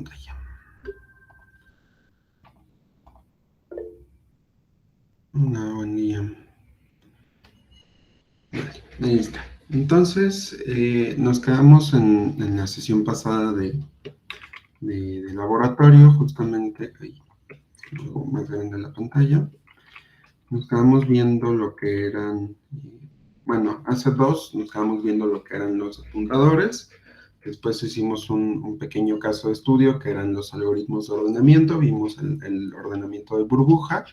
pantalla. Buen día. Vale, ahí está. Entonces, nos quedamos en la sesión pasada de laboratorio, justamente, ahí, luego más grande la pantalla. Nos quedamos viendo lo que eran, bueno, hace dos nos quedamos viendo lo que eran los apuntadores. Después hicimos un pequeño caso de estudio que eran los algoritmos de ordenamiento, vimos el ordenamiento de burbuja.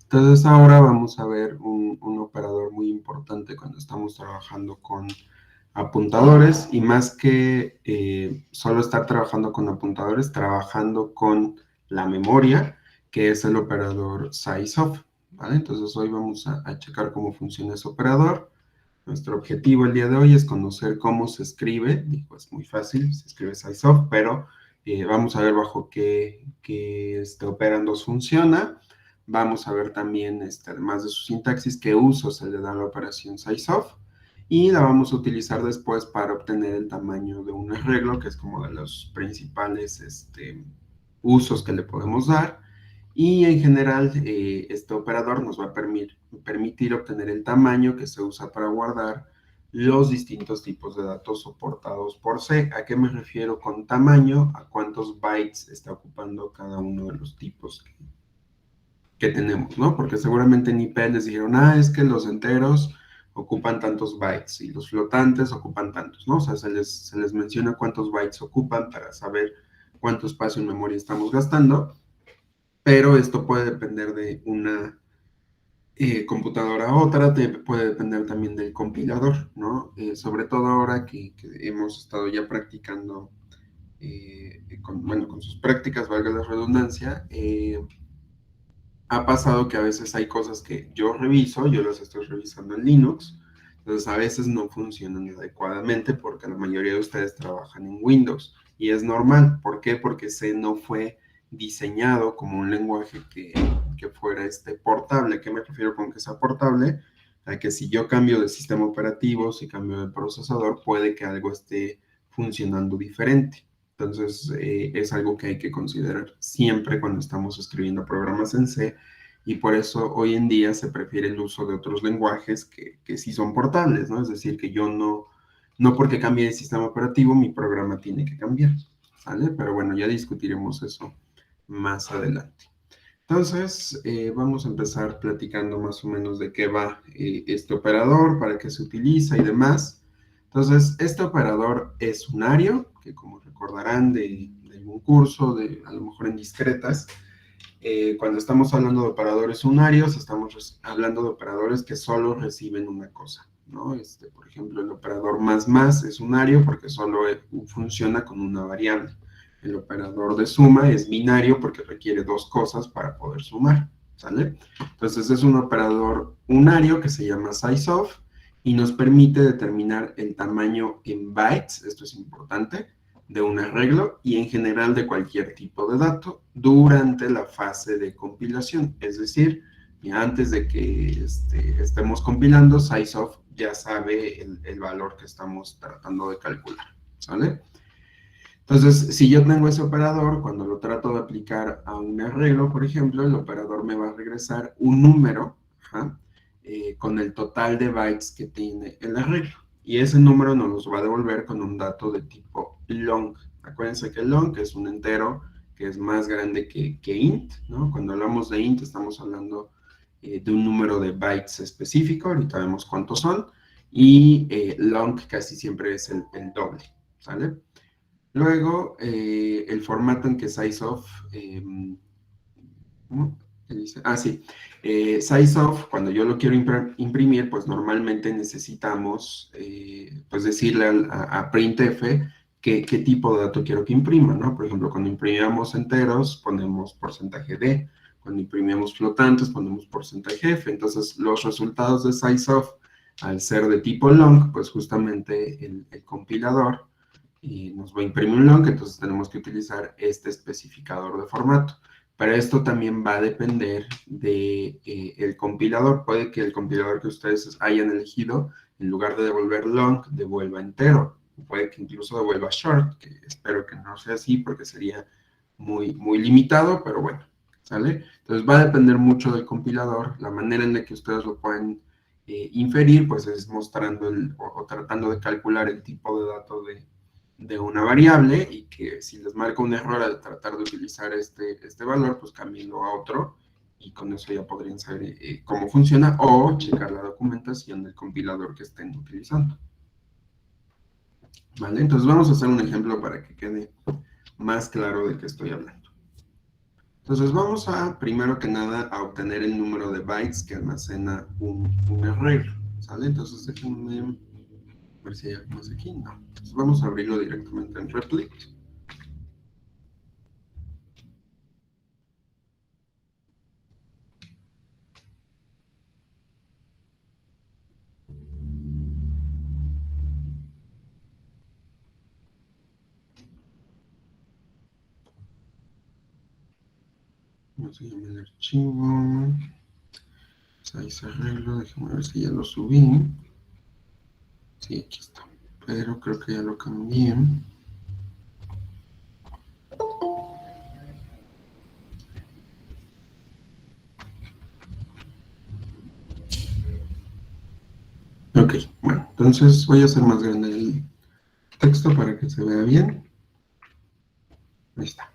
Entonces ahora vamos a ver un operador muy importante cuando estamos trabajando con apuntadores y más que solo estar trabajando con apuntadores, trabajando con la memoria, que es el operador sizeof, ¿vale? Entonces hoy vamos a checar cómo funciona ese operador. Nuestro objetivo el día de hoy es conocer cómo se escribe. Digo, es muy fácil, se escribe sizeof, pero vamos a ver bajo qué operandos funciona. Vamos a ver también, además de su sintaxis, qué uso se le da a la operación sizeof. Y la vamos a utilizar después para obtener el tamaño de un arreglo, que es como de los principales usos que le podemos dar. Y en general, este operador nos va a permitir obtener el tamaño que se usa para guardar los distintos tipos de datos soportados por C. ¿A qué me refiero con tamaño? A cuántos bytes está ocupando cada uno de los tipos que tenemos, ¿no? Porque seguramente en IP les dijeron, es que los enteros ocupan tantos bytes y los flotantes ocupan tantos, ¿no? O sea, se les menciona cuántos bytes ocupan para saber cuánto espacio en memoria estamos gastando, pero esto puede depender de una computadora a otra, puede depender también del compilador, ¿no? Sobre todo ahora que hemos estado ya practicando, con sus prácticas, valga la redundancia, ha pasado que a veces hay cosas que yo reviso, yo las estoy revisando en Linux, entonces a veces no funcionan adecuadamente porque la mayoría de ustedes trabajan en Windows y es normal. ¿Por qué? Porque C no fue diseñado como un lenguaje que fuera portable. ¿A qué me refiero con que sea portable? A que si yo cambio de sistema operativo, si cambio de procesador, puede que algo esté funcionando diferente. Entonces, es algo que hay que considerar siempre cuando estamos escribiendo programas en C y por eso hoy en día se prefiere el uso de otros lenguajes que sí son portables, ¿no? Es decir, que yo no porque cambie de sistema operativo, mi programa tiene que cambiar, ¿sale? Pero bueno, ya discutiremos eso más adelante. Entonces, vamos a empezar platicando más o menos de qué va este operador, para qué se utiliza y demás. Entonces, este operador es unario, que como recordarán de algún curso, a lo mejor en discretas, cuando estamos hablando de operadores unarios, estamos hablando de operadores que solo reciben una cosa, ¿no? Por ejemplo, el operador más es unario porque solo funciona con una variable. El operador de suma es binario porque requiere dos cosas para poder sumar, ¿sale? Entonces es un operador unario que se llama sizeof y nos permite determinar el tamaño en bytes, esto es importante, de un arreglo y en general de cualquier tipo de dato durante la fase de compilación. Es decir, antes de que estemos compilando, sizeof ya sabe el valor que estamos tratando de calcular, ¿sale? Entonces, si yo tengo ese operador, cuando lo trato de aplicar a un arreglo, por ejemplo, el operador me va a regresar un número con el total de bytes que tiene el arreglo. Y ese número nos los va a devolver con un dato de tipo long. Acuérdense que long es un entero que es más grande que int, ¿no? Cuando hablamos de int estamos hablando de un número de bytes específico, ahorita vemos cuántos son, y long casi siempre es el doble, ¿sale? Luego, el formato en que sizeof, ¿cómo? ¿Qué dice? Sí, sizeof, cuando yo lo quiero imprimir, pues normalmente necesitamos, pues decirle a printf qué tipo de dato quiero que imprima, ¿no? Por ejemplo, cuando imprimíamos enteros, ponemos porcentaje D, cuando imprimimos flotantes, ponemos porcentaje F, entonces los resultados de sizeof, al ser de tipo long, pues justamente el compilador y nos va a imprimir un long, entonces tenemos que utilizar este especificador de formato. Pero esto también va a depender de el compilador. Puede que el compilador que ustedes hayan elegido, en lugar de devolver long, devuelva entero. Puede que incluso devuelva short, que espero que no sea así porque sería muy limitado, pero bueno, ¿sale? Entonces va a depender mucho del compilador, la manera en la que ustedes lo pueden inferir, pues es mostrando o tratando de calcular el tipo de dato de una variable y que si les marca un error al tratar de utilizar este valor, pues cámbienlo a otro y con eso ya podrían saber cómo funciona o checar la documentación del compilador que estén utilizando. ¿Vale? Entonces vamos a hacer un ejemplo para que quede más claro de qué estoy hablando. Entonces vamos a, primero que nada, a obtener el número de bytes que almacena un arreglo, ¿sale? Entonces déjenme ver si hay algo más aquí. No. Entonces vamos a abrirlo directamente en Replit. Vamos a llamar el archivo. Size arreglo, déjenme ver si ya lo subí. Sí, aquí está. Pero creo que ya lo cambié. Ok, bueno, entonces voy a hacer más grande el texto para que se vea bien. Ahí está.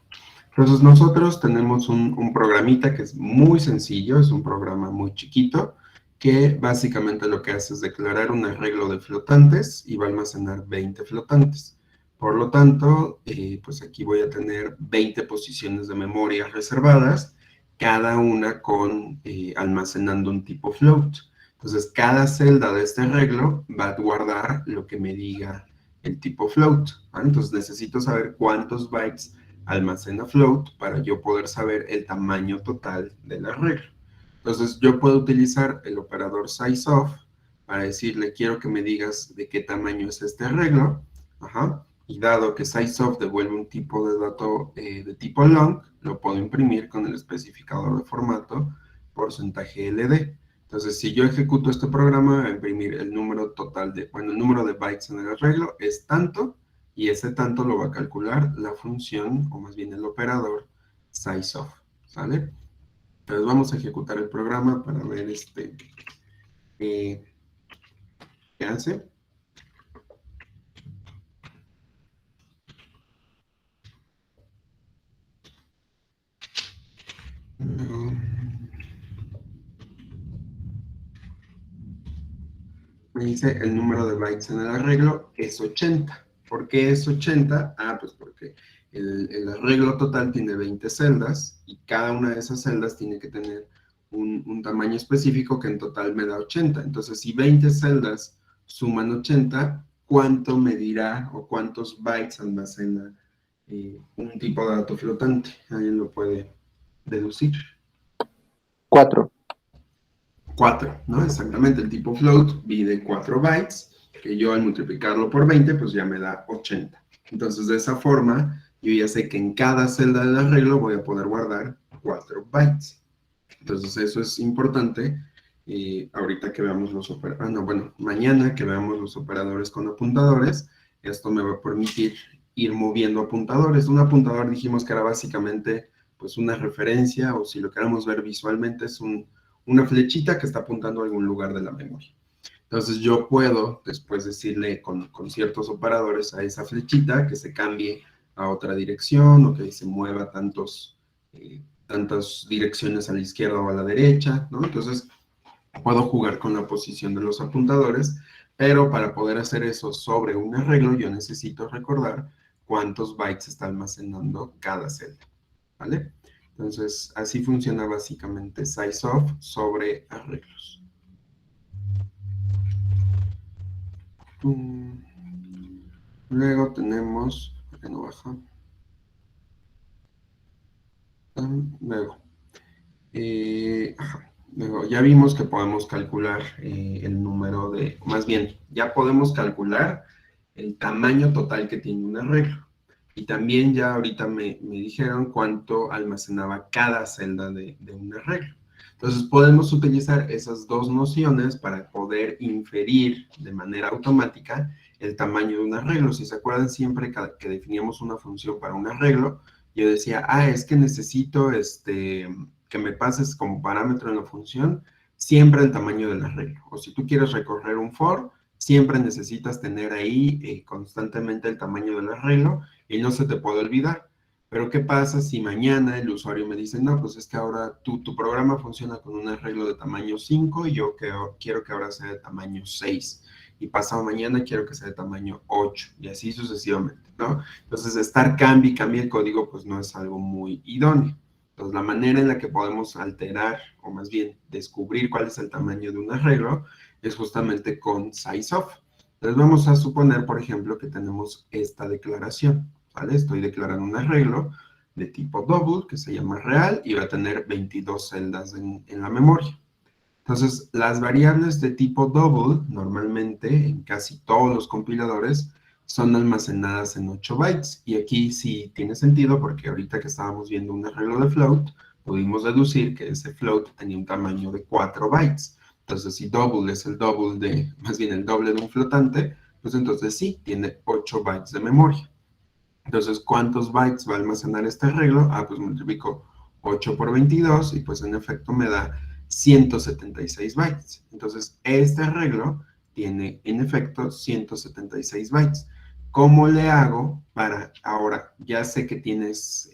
Entonces nosotros tenemos un programita que es muy sencillo, es un programa muy chiquito, que básicamente lo que hace es declarar un arreglo de flotantes y va a almacenar 20 flotantes. Por lo tanto, pues aquí voy a tener 20 posiciones de memoria reservadas, cada una con almacenando un tipo float. Entonces, cada celda de este arreglo va a guardar lo que me diga el tipo float, ¿vale? Entonces, necesito saber cuántos bytes almacena float para yo poder saber el tamaño total del arreglo. Entonces yo puedo utilizar el operador sizeOf para decirle quiero que me digas de qué tamaño es este arreglo, ajá, y dado que sizeOf devuelve un tipo de dato de tipo long, lo puedo imprimir con el especificador de formato %LD. Entonces, si yo ejecuto este programa, va a imprimir el número total de, bueno, el número de bytes en el arreglo es tanto, y ese tanto lo va a calcular la función, o más bien el operador, sizeOf, ¿sale? Entonces vamos a ejecutar el programa para ver qué hace. Luego, me dice el número de bytes en el arreglo es 80. ¿Por qué es 80? Ah, pues porque el arreglo total tiene 20 celdas y cada una de esas celdas tiene que tener un tamaño específico que en total me da 80. Entonces, si 20 celdas suman 80, ¿cuánto me dirá o cuántos bytes almacena un tipo de dato flotante? Alguien lo puede deducir. 4. 4, ¿no? Exactamente, el tipo float mide 4 bytes, que yo al multiplicarlo por 20, pues ya me da 80. Entonces, de esa forma, yo ya sé que en cada celda del arreglo voy a poder guardar 4 bytes. Entonces, eso es importante. Ahorita que veamos los operadores, bueno, mañana que veamos los operadores con apuntadores, esto me va a permitir ir moviendo apuntadores. Un apuntador dijimos que era básicamente pues una referencia, o si lo queremos ver visualmente, es una flechita que está apuntando a algún lugar de la memoria. Entonces yo puedo después decirle con ciertos operadores a esa flechita que se cambie a otra dirección o que se mueva tantas direcciones a la izquierda o a la derecha, ¿no? Entonces puedo jugar con la posición de los apuntadores, pero para poder hacer eso sobre un arreglo yo necesito recordar cuántos bytes está almacenando cada celda, ¿vale? Entonces, así funciona básicamente sizeOf sobre arreglos. Luego tenemos, ¿por qué no baja? Luego, luego, ya vimos que podemos calcular el número de, más bien, ya podemos calcular el tamaño total que tiene un arreglo. Y también ya ahorita me dijeron cuánto almacenaba cada celda de un arreglo. Entonces podemos utilizar esas dos nociones para poder inferir de manera automática el tamaño de un arreglo. Si se acuerdan, siempre que definíamos una función para un arreglo, yo decía, es que necesito que me pases como parámetro en la función siempre el tamaño del arreglo. O si tú quieres recorrer un for, siempre necesitas tener ahí constantemente el tamaño del arreglo y no se te puede olvidar. Pero ¿qué pasa si mañana el usuario me dice, no, pues es que ahora tu programa funciona con un arreglo de tamaño 5 y yo quiero que ahora sea de tamaño 6 y pasado mañana quiero que sea de tamaño 8 y así sucesivamente, ¿no? Entonces, estar cambie y cambie el código, pues no es algo muy idóneo. Entonces, la manera en la que podemos alterar, o más bien descubrir cuál es el tamaño de un arreglo, es justamente con sizeof. Entonces, vamos a suponer, por ejemplo, que tenemos esta declaración, ¿vale? Estoy declarando un arreglo de tipo double, que se llama real, y va a tener 22 celdas en la memoria. Entonces, las variables de tipo double, normalmente, en casi todos los compiladores, son almacenadas en 8 bytes. Y aquí sí tiene sentido porque ahorita que estábamos viendo un arreglo de float, pudimos deducir que ese float tenía un tamaño de 4 bytes. Entonces, si double es el double de, más bien el doble de un flotante, pues entonces sí, tiene 8 bytes de memoria. Entonces, ¿cuántos bytes va a almacenar este arreglo? Pues multiplico 8 por 22 y pues en efecto me da 176 bytes. Entonces, este arreglo tiene en efecto 176 bytes. ¿Cómo le hago para ahora? Ya sé que tienes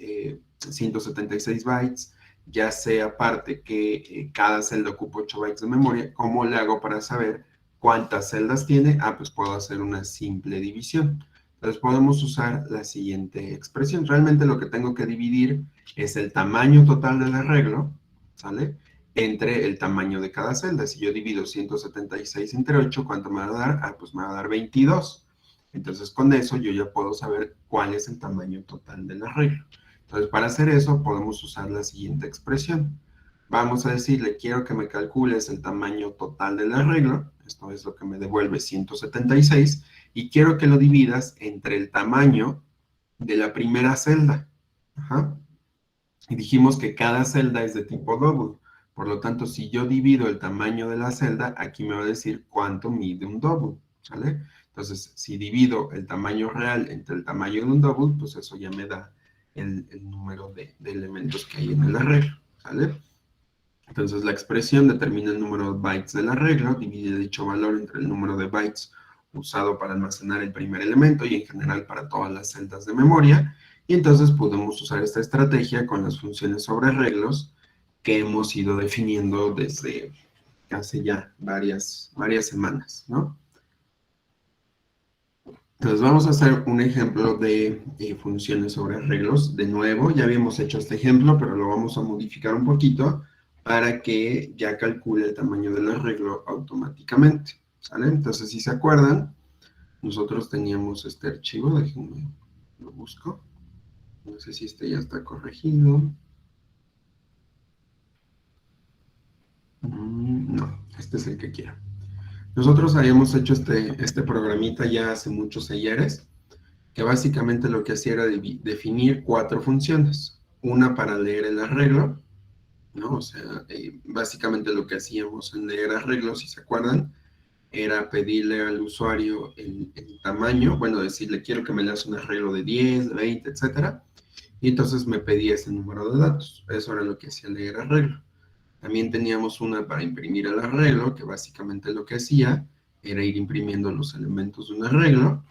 176 bytes, ya sé aparte que cada celda ocupa 8 bytes de memoria. ¿Cómo le hago para saber cuántas celdas tiene? Pues puedo hacer una simple división. Entonces podemos usar la siguiente expresión. Realmente lo que tengo que dividir es el tamaño total del arreglo, ¿sale? Entre el tamaño de cada celda. Si yo divido 176 entre 8, ¿cuánto me va a dar? Pues me va a dar 22. Entonces con eso yo ya puedo saber cuál es el tamaño total del arreglo. Entonces para hacer eso podemos usar la siguiente expresión. Vamos a decirle, quiero que me calcules el tamaño total del arreglo. Esto es lo que me devuelve 176 y quiero que lo dividas entre el tamaño de la primera celda. Ajá. Y dijimos que cada celda es de tipo double. Por lo tanto, si yo divido el tamaño de la celda, aquí me va a decir cuánto mide un double, ¿sale? Entonces, si divido el tamaño real entre el tamaño de un double, pues eso ya me da el número de elementos que hay en el arreglo, ¿sale? Entonces, la expresión determina el número de bytes del arreglo, divide dicho valor entre el número de bytes usado para almacenar el primer elemento y en general para todas las celdas de memoria. Y entonces podemos usar esta estrategia con las funciones sobre arreglos que hemos ido definiendo desde hace ya varias semanas, ¿no? Entonces vamos a hacer un ejemplo de funciones sobre arreglos. De nuevo, ya habíamos hecho este ejemplo, pero lo vamos a modificar un poquito para que ya calcule el tamaño del arreglo automáticamente, ¿sale? Entonces, si se acuerdan, nosotros teníamos este archivo, déjenme lo busco. No sé si este ya está corregido. No, este es el que quiero. Nosotros habíamos hecho este programita ya hace muchos ayeres, que básicamente lo que hacía era definir 4 funciones. Una para leer el arreglo, ¿no? O sea, básicamente lo que hacíamos en leer arreglos, si se acuerdan, era pedirle al usuario el tamaño, bueno, decirle quiero que me leas un arreglo de 10, de 20, etcétera, y entonces me pedía ese número de datos. Eso era lo que hacía leer arreglo. También teníamos una para imprimir el arreglo, que básicamente lo que hacía era ir imprimiendo los elementos de un arreglo.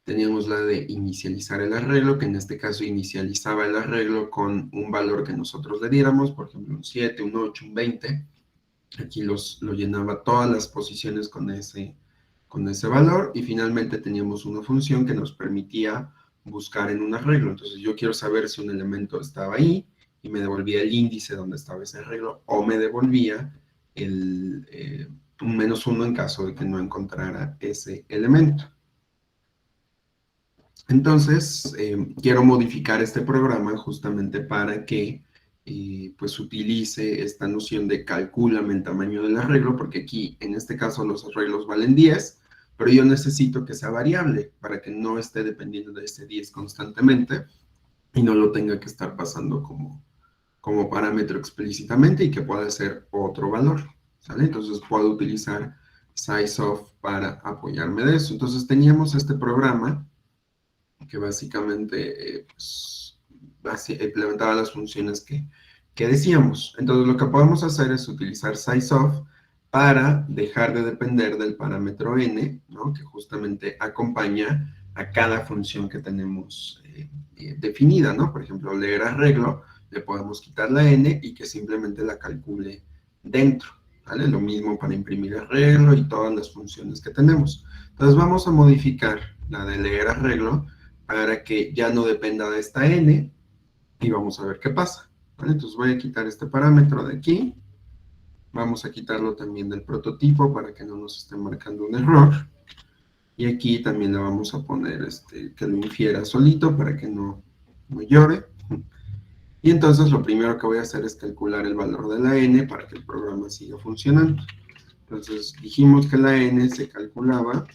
Teníamos la de inicializar el arreglo, que en este caso inicializaba el arreglo con un valor que nosotros le diéramos, por ejemplo, un 7, un 8, un 20. Aquí lo llenaba todas las posiciones con ese valor. Y finalmente teníamos una función que nos permitía buscar en un arreglo. Entonces yo quiero saber si un elemento estaba ahí y me devolvía el índice donde estaba ese arreglo, o me devolvía un -1 en caso de que no encontrara ese elemento. Entonces, quiero modificar este programa justamente para que pues utilice esta noción de calcúlame el tamaño del arreglo, porque aquí, en este caso, los arreglos valen 10, pero yo necesito que sea variable para que no esté dependiendo de ese 10 constantemente y no lo tenga que estar pasando como parámetro explícitamente y que pueda ser otro valor, ¿sale? Entonces puedo utilizar sizeof para apoyarme de eso. Entonces teníamos este programa que básicamente pues, implementaba las funciones que decíamos. Entonces lo que podemos hacer es utilizar sizeof para dejar de depender del parámetro n, ¿no? Que justamente acompaña a cada función que tenemos definida, ¿no? Por ejemplo, leer arreglo, le podemos quitar la n y que simplemente la calcule dentro, ¿vale? Lo mismo para imprimir arreglo y todas las funciones que tenemos. Entonces vamos a modificar la de leer arreglo para que ya no dependa de esta n y vamos a ver qué pasa, ¿vale? Entonces voy a quitar este parámetro de aquí. Vamos a quitarlo también del prototipo para que no nos esté marcando un error. Y aquí también le vamos a poner que lo infiera solito para que no llore. Y entonces lo primero que voy a hacer es calcular el valor de la n para que el programa siga funcionando. Entonces dijimos que la n se calculaba.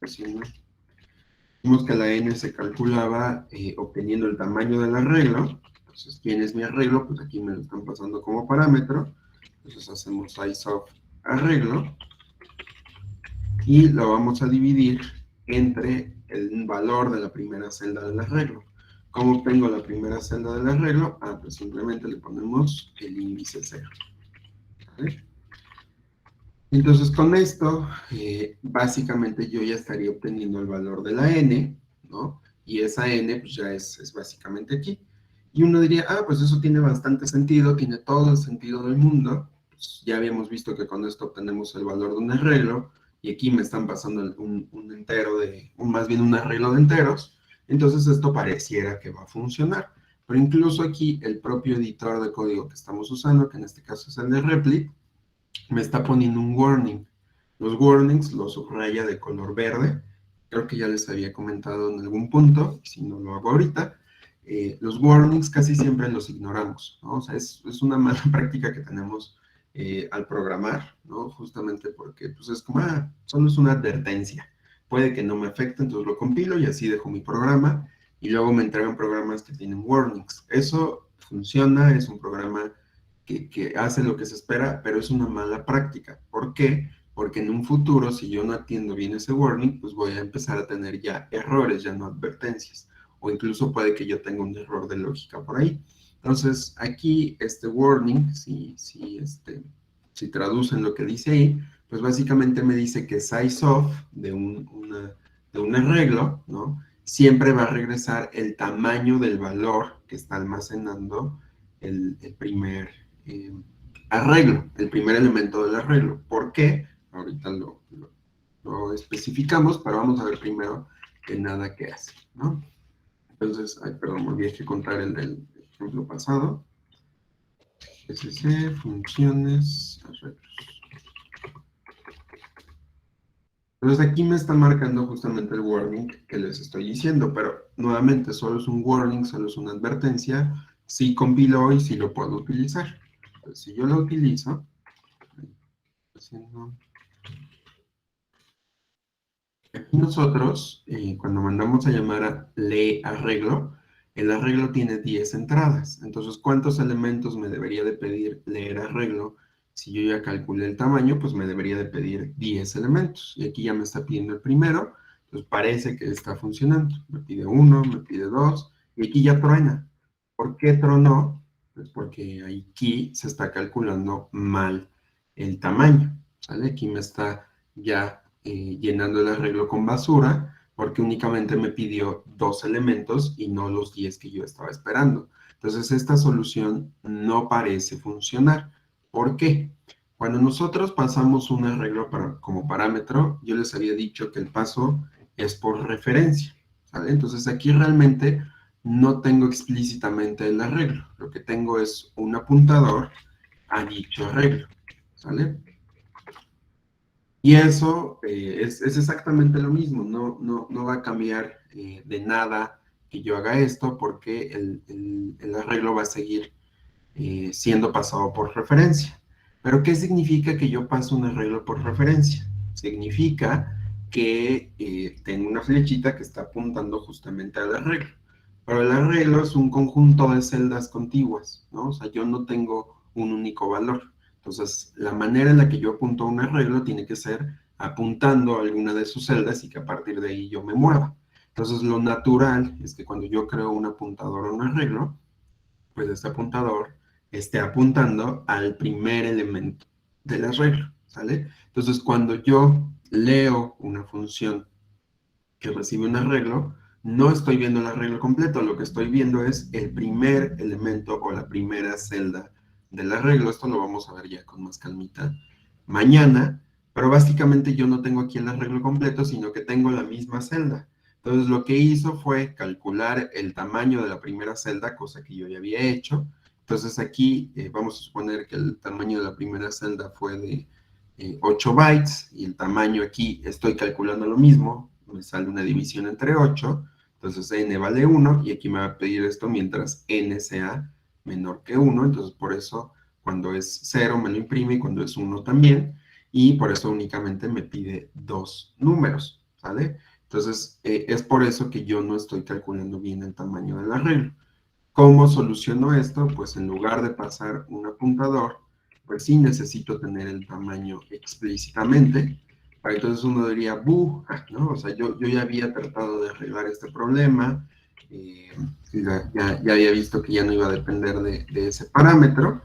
Dijimos que la n se calculaba obteniendo el tamaño del arreglo. Entonces, ¿quién es mi arreglo? Pues aquí me lo están pasando como parámetro. Entonces hacemos sizeof arreglo y lo vamos a dividir entre el valor de la primera celda del arreglo. ¿Cómo obtengo la primera celda del arreglo? Pues simplemente le ponemos el índice 0. ¿Vale? Entonces con esto, básicamente yo ya estaría obteniendo el valor de la n, ¿no? Y esa n pues ya es básicamente aquí. Y uno diría, pues eso tiene bastante sentido, tiene todo el sentido del mundo. Pues ya habíamos visto que con esto obtenemos el valor de un arreglo, y aquí me están pasando un entero más bien un arreglo de enteros. Entonces esto pareciera que va a funcionar. Pero incluso aquí el propio editor de código que estamos usando, que en este caso es el de Replit, me está poniendo un warning. Los warnings los subraya de color verde. Creo que ya les había comentado en algún punto, si no lo hago ahorita. Los warnings casi siempre los ignoramos, ¿no? O sea, es una mala práctica que tenemos al programar, ¿no? Justamente porque pues es como, solo es una advertencia. Puede que no me afecte, entonces lo compilo y así dejo mi programa y luego me entregan programas que tienen warnings. Eso funciona, es un programa que hace lo que se espera, pero es una mala práctica. ¿Por qué? Porque en un futuro, si yo no atiendo bien ese warning, pues voy a empezar a tener ya errores, ya no advertencias. O incluso puede que yo tenga un error de lógica por ahí. Entonces, aquí este warning, si traducen lo que dice ahí, pues básicamente me dice que sizeof de un arreglo, ¿no? Siempre va a regresar el tamaño del valor que está almacenando el primer arreglo, el primer elemento del arreglo. ¿Por qué? Ahorita lo especificamos, pero vamos a ver primero que nada qué hace, ¿no? Entonces, perdón, me olvidé que contar el del ejemplo pasado. SC, funciones, arreglos. Entonces aquí me está marcando justamente el warning que les estoy diciendo, pero nuevamente solo es un warning, solo es una advertencia. Si compilo y si lo puedo utilizar. Entonces, si yo lo utilizo, aquí nosotros, cuando mandamos a llamar a lee arreglo, el arreglo tiene 10 entradas. Entonces, ¿cuántos elementos me debería de pedir leer arreglo? Si yo ya calculé el tamaño, pues me debería de pedir 10 elementos. Y aquí ya me está pidiendo el primero, entonces parece que está funcionando. Me pide 1, me pide 2, y aquí ya truena. ¿Por qué tronó? Pues porque aquí se está calculando mal el tamaño, ¿vale? Aquí me está ya llenando el arreglo con basura, porque únicamente me pidió 2 elementos y no los 10 que yo estaba esperando. Entonces, esta solución no parece funcionar. ¿Por qué? Cuando nosotros pasamos un arreglo como parámetro, yo les había dicho que el paso es por referencia, ¿vale? Entonces, aquí realmente no tengo explícitamente el arreglo. Lo que tengo es un apuntador a dicho arreglo, ¿vale? Y eso es exactamente lo mismo, no va a cambiar de nada que yo haga esto porque el arreglo va a seguir siendo pasado por referencia. ¿Pero qué significa que yo paso un arreglo por referencia? Significa que tengo una flechita que está apuntando justamente al arreglo. Pero el arreglo es un conjunto de celdas contiguas, ¿no? O sea, yo no tengo un único valor. Entonces, la manera en la que yo apunto a un arreglo tiene que ser apuntando a alguna de sus celdas y que a partir de ahí yo me mueva. Entonces, lo natural es que cuando yo creo un apuntador o un arreglo, pues este apuntador esté apuntando al primer elemento del arreglo, ¿sale? Entonces, cuando yo leo una función que recibe un arreglo, no estoy viendo el arreglo completo, lo que estoy viendo es el primer elemento o la primera celda del arreglo. Esto lo vamos a ver ya con más calmita mañana, pero básicamente yo no tengo aquí el arreglo completo, sino que tengo la misma celda. Entonces lo que hizo fue calcular el tamaño de la primera celda, cosa que yo ya había hecho. Entonces aquí vamos a suponer que el tamaño de la primera celda fue de 8 bytes y el tamaño aquí estoy calculando lo mismo, me sale una división entre 8, entonces n vale 1 y aquí me va a pedir esto mientras n sea menor que 1, entonces por eso cuando es 0 me lo imprime y cuando es 1 también, y por eso únicamente me pide dos números, ¿sale? Entonces es por eso que yo no estoy calculando bien el tamaño del arreglo. ¿Cómo soluciono esto? Pues en lugar de pasar un apuntador, pues sí necesito tener el tamaño explícitamente. Entonces uno diría, ¿no? O sea, yo ya había tratado de arreglar este problema, ya había visto que ya no iba a depender de ese parámetro,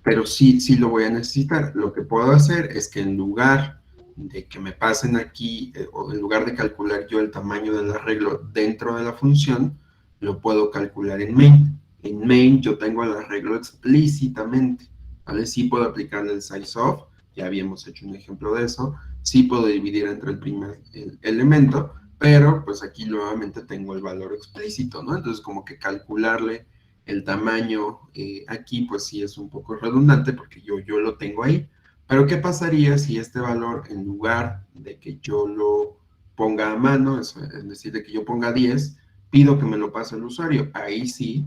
pero sí lo voy a necesitar. Lo que puedo hacer es que en lugar de que me pasen aquí, o en lugar de calcular yo el tamaño del arreglo dentro de la función, lo puedo calcular en main. En main yo tengo el arreglo explícitamente, ¿vale? Sí puedo aplicarle el size of, ya habíamos hecho un ejemplo de eso, sí puedo dividir entre el primer elemento, pero pues aquí nuevamente tengo el valor explícito, ¿no? Entonces como que calcularle el tamaño aquí pues sí es un poco redundante porque yo lo tengo ahí, pero ¿qué pasaría si este valor en lugar de que yo lo ponga a mano, es decir, de que yo ponga 10, pido que me lo pase el usuario? Ahí sí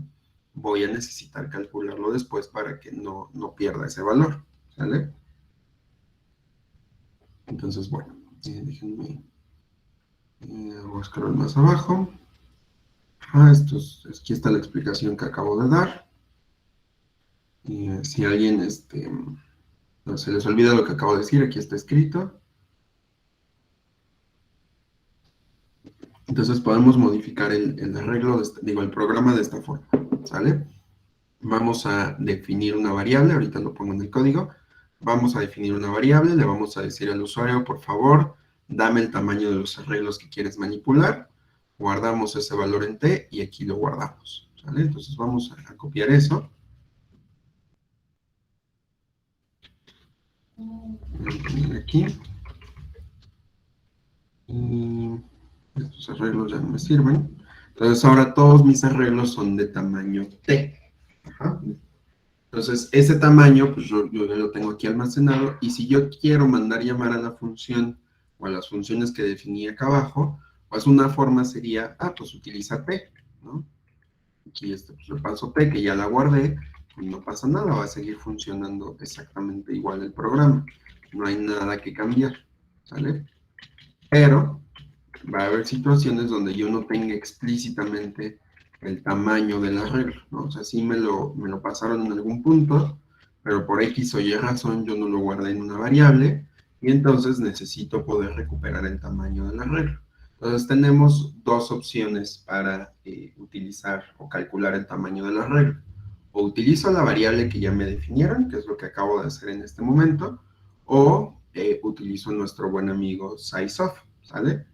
voy a necesitar calcularlo después para que no pierda ese valor, ¿sale? Entonces, bueno, déjenme buscar más abajo. Aquí está la explicación que acabo de dar. Si alguien no se les olvida lo que acabo de decir, aquí está escrito. Entonces podemos modificar el arreglo, el programa de esta forma, ¿sale? Vamos a definir una variable, ahorita lo pongo en el código. Vamos a definir una variable, le vamos a decir al usuario, por favor, dame el tamaño de los arreglos que quieres manipular. Guardamos ese valor en t y aquí lo guardamos, ¿sale? Entonces vamos a copiar eso. Voy a poner aquí. Y estos arreglos ya no me sirven. Entonces ahora todos mis arreglos son de tamaño t. Ajá. Entonces ese tamaño, pues yo ya lo tengo aquí almacenado, y si yo quiero mandar llamar a la función o a las funciones que definí acá abajo, pues una forma sería, pues utiliza t, ¿no? Aquí pues le paso t, que ya la guardé, y no pasa nada, va a seguir funcionando exactamente igual el programa. No hay nada que cambiar, ¿sale? Pero va a haber situaciones donde yo no tenga explícitamente el tamaño del arreglo, ¿no? O sea, sí me lo pasaron en algún punto, pero por X o Y razón yo no lo guardé en una variable, y entonces necesito poder recuperar el tamaño del arreglo. Entonces tenemos dos opciones para utilizar o calcular el tamaño del arreglo. O utilizo la variable que ya me definieron, que es lo que acabo de hacer en este momento, o utilizo nuestro buen amigo sizeof, ¿sale?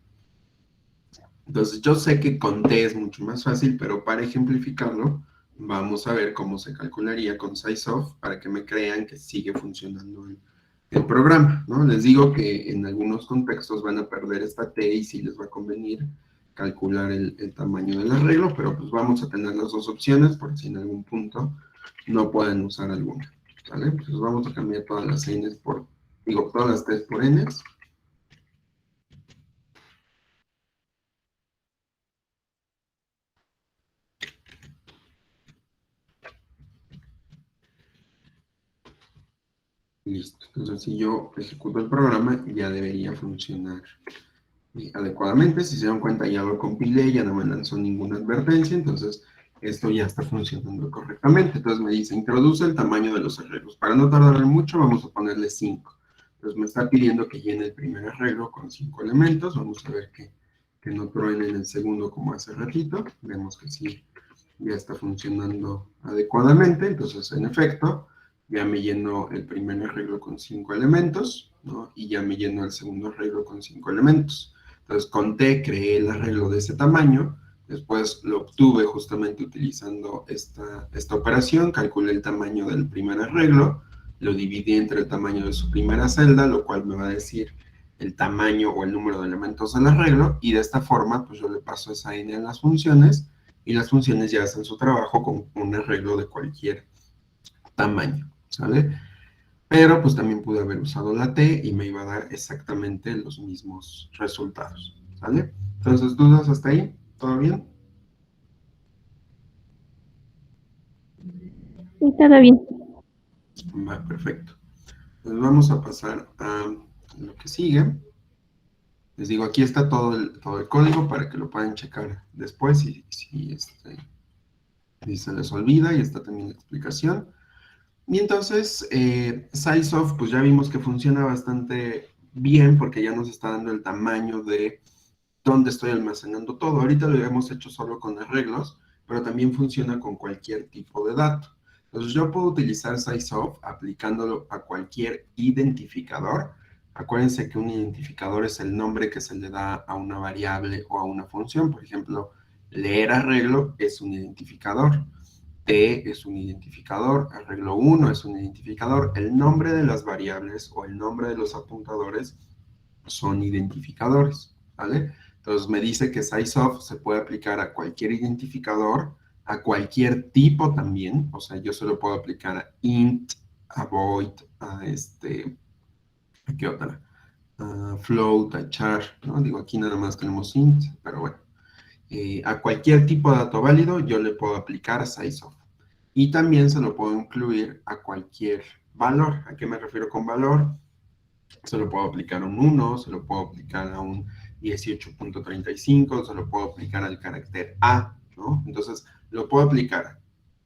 Entonces, yo sé que con t es mucho más fácil, pero para ejemplificarlo, vamos a ver cómo se calcularía con sizeof para que me crean que sigue funcionando el programa, ¿no? Les digo que en algunos contextos van a perder esta t y sí les va a convenir calcular el tamaño del arreglo, pero pues vamos a tener las dos opciones por si en algún punto no pueden usar alguna, ¿vale? Entonces vamos a cambiar todas las n's todas las t's por n's. Listo. Entonces, si yo ejecuto el programa, ya debería funcionar adecuadamente. Si se dan cuenta, ya lo compilé, ya no me lanzó ninguna advertencia, entonces esto ya está funcionando correctamente. Entonces me dice, introduce el tamaño de los arreglos. Para no tardarle mucho, vamos a ponerle 5. Entonces me está pidiendo que llene el primer arreglo con 5 elementos. Vamos a ver qué que no truene en el segundo como hace ratito. Vemos que sí, ya está funcionando adecuadamente. Entonces, en efecto, ya me llenó el primer arreglo con 5 elementos, ¿no? Y ya me llenó el segundo arreglo con 5 elementos. Entonces, conté, creé el arreglo de ese tamaño. Después lo obtuve justamente utilizando esta operación. Calculé el tamaño del primer arreglo. Lo dividí entre el tamaño de su primera celda, lo cual me va a decir el tamaño o el número de elementos del arreglo. Y de esta forma, pues yo le paso esa n a las funciones. Y las funciones ya hacen su trabajo con un arreglo de cualquier tamaño, ¿sale? Pero pues también pude haber usado la t y me iba a dar exactamente los mismos resultados, ¿sale? Entonces, ¿dudas hasta ahí? ¿Todo bien? Sí, todo bien. Va, perfecto. Pues vamos a pasar a lo que sigue. Les digo, aquí está todo el código para que lo puedan checar después si se les olvida, y está también la explicación. Y entonces, SizeOf, pues ya vimos que funciona bastante bien porque ya nos está dando el tamaño de dónde estoy almacenando todo. Ahorita lo hemos hecho solo con arreglos, pero también funciona con cualquier tipo de dato. Entonces, yo puedo utilizar SizeOf aplicándolo a cualquier identificador. Acuérdense que un identificador es el nombre que se le da a una variable o a una función. Por ejemplo, leer arreglo es un identificador. T es un identificador, arreglo 1 es un identificador, el nombre de las variables o el nombre de los apuntadores son identificadores, ¿vale? Entonces me dice que SizeOf se puede aplicar a cualquier identificador, a cualquier tipo también, o sea, yo se lo puedo aplicar a int, a void, ¿a qué otra? A float, a char, ¿no? Digo, aquí nada más tenemos int, pero bueno. A cualquier tipo de dato válido yo le puedo aplicar SizeOf. Y también se lo puedo incluir a cualquier valor. ¿A qué me refiero con valor? Se lo puedo aplicar a un 1, se lo puedo aplicar a un 18.35, se lo puedo aplicar al carácter A, ¿no? Entonces, lo puedo aplicar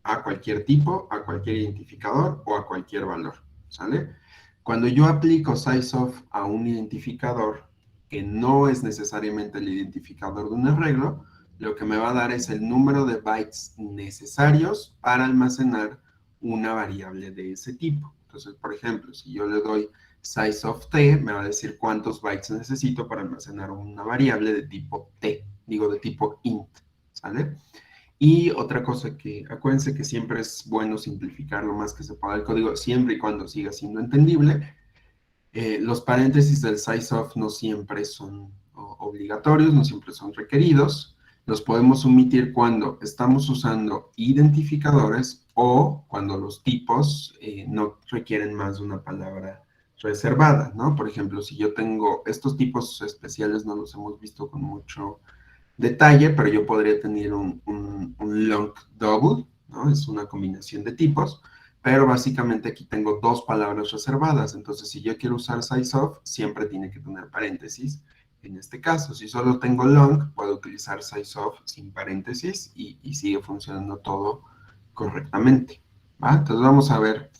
a cualquier tipo, a cualquier identificador o a cualquier valor, ¿sale? Cuando yo aplico SizeOf a un identificador que no es necesariamente el identificador de un arreglo, lo que me va a dar es el número de bytes necesarios para almacenar una variable de ese tipo. Entonces, por ejemplo, si yo le doy SizeOf t, me va a decir cuántos bytes necesito para almacenar una variable de tipo t, digo de tipo int, ¿sale? Y otra cosa que, acuérdense que siempre es bueno simplificar lo más que se pueda el código, siempre y cuando siga siendo entendible. Los paréntesis del SizeOf no siempre son obligatorios, no siempre son requeridos. Los podemos omitir cuando estamos usando identificadores o cuando los tipos no requieren más de una palabra reservada, ¿no? Por ejemplo, si yo tengo estos tipos especiales, no los hemos visto con mucho detalle, pero yo podría tener un long double, ¿no? Es una combinación de tipos, pero básicamente aquí tengo dos palabras reservadas. Entonces, si yo quiero usar SizeOf, siempre tiene que tener paréntesis. En este caso, si solo tengo long, puedo utilizar SizeOf sin paréntesis y sigue funcionando todo correctamente, ¿va? Entonces, vamos a ver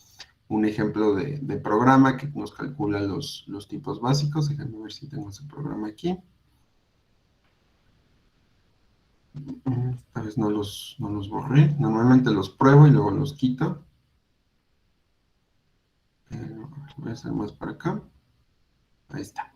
un ejemplo de programa que nos calcula los tipos básicos. Déjenme ver si tengo ese programa aquí. Esta vez no los borré. Normalmente los pruebo y luego los quito. Voy a hacer más para acá. Ahí está.